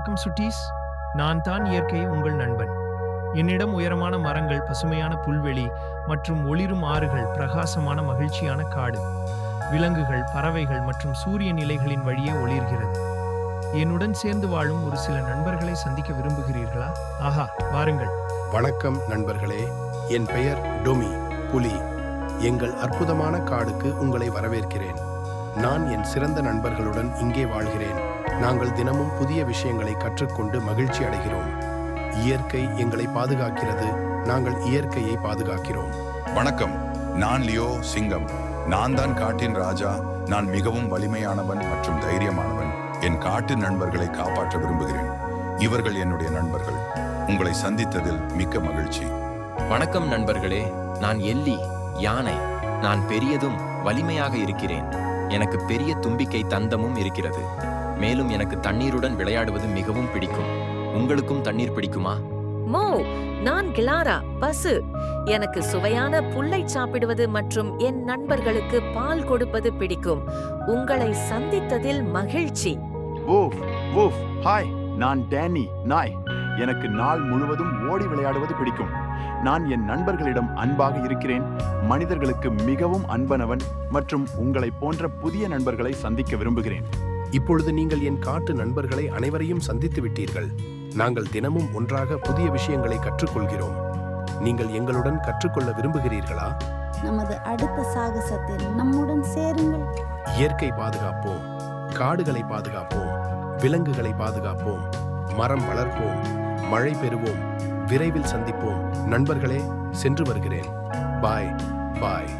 வணக்கம் சுட்டீஸ். நான் தான் இயற்கை உங்கள் நண்பன். என்னிடம் உயரமான மரங்கள், பசுமையான புல்வெளி மற்றும் ஒளிரும் ஆறுகள், பிரகாசமான மகிழ்ச்சியான காடு, விலங்குகள், பறவைகள் மற்றும் சூரிய நிலைகளின் வழியே ஒளிர்கிறது. என்னுடன் சேர்ந்து வாழும் ஒரு சில நண்பர்களை சந்திக்க விரும்புகிறீர்களா? ஆஹா, வாருங்கள். வணக்கம் நண்பர்களே, என் பெயர் டொமி புலி. எங்கள் அற்புதமான காடுக்கு உங்களை வரவேற்கிறேன். நான் என் சிறந்த நண்பர்களுடன் இங்கே வாழ்கிறேன். நாங்கள் தினமும் புதிய விஷயங்களை கற்றுக்கொண்டு மகிழ்ச்சி அடைகிறோம். இயற்கை எங்களை பாதுகாக்கிறது, நாங்கள் இயற்கையை பாதுகாக்கிறோம். வணக்கம், நான் லியோ சிங்கம். நான் தான் காட்டின் ராஜா. நான் மிகவும் வலிமையானவன் மற்றும் தைரியமானவன். என் காட்டு நண்பர்களை காப்பாற்ற விரும்புகிறேன். இவர்கள் என்னுடைய நண்பர்கள். உங்களை சந்தித்ததில் மிக்க மகிழ்ச்சி. வணக்கம் நண்பர்களே, நான் எல்லி யானை. நான் பெரியதும் வலிமையாக இருக்கிறேன். எனக்கு பெரிய தும்பிக்கை தந்தமும் இருக்கிறது. மேலும் எனக்கு தண்ணீருடன் விளையாடுவது மிகவும் பிடிக்கும். உங்களுக்கும் தண்ணீர் பிடிக்குமா? மோ, நான் கிளாரா பசு. எனக்கு சுவையான புல்லை சாப்பிடுவது மற்றும் என் நண்பர்களுக்கு பால் கொடுப்பது பிடிக்கும். உங்களை சந்தித்ததில் மகிழ்ச்சி. வூஃப் வூஃப். ஹாய், நான் டேனி நாய். எனக்கு நாள் முழுவதும் ஓடி விளையாடுவது பிடிக்கும். நான் என் நண்பர்களிடம் அன்பாக இருக்கிறேன். மனிதர்களுக்கு மிகவும் அன்பனவன் மற்றும் உங்களை போன்ற புதிய நண்பர்களை சந்திக்க விரும்புகிறேன். இப்பொழுது நீங்கள் என் காட்டு நண்பர்களை அனைவரையும் சந்தித்து விட்டீர்கள். நாங்கள் தினமும் ஒன்றாக புதிய விஷயங்களை கற்றுக்கொள்கிறோம். நீங்கள் எங்களுடன் கற்றுக்கொள்ள விரும்புகிறீர்களா? நமது அடுத்த சாகசத்தில் நம்முடன் சேருங்கள். இயற்கை பாதுகாப்போம், காடுகளை பாதுகாப்போம், விலங்குகளை பாதுகாப்போம், மரம் வளர்ப்போம், மழை பெறுவோம். விரைவில் சந்திப்போம் நண்பர்களே. சென்று வருகிறேன். பாய் பாய்.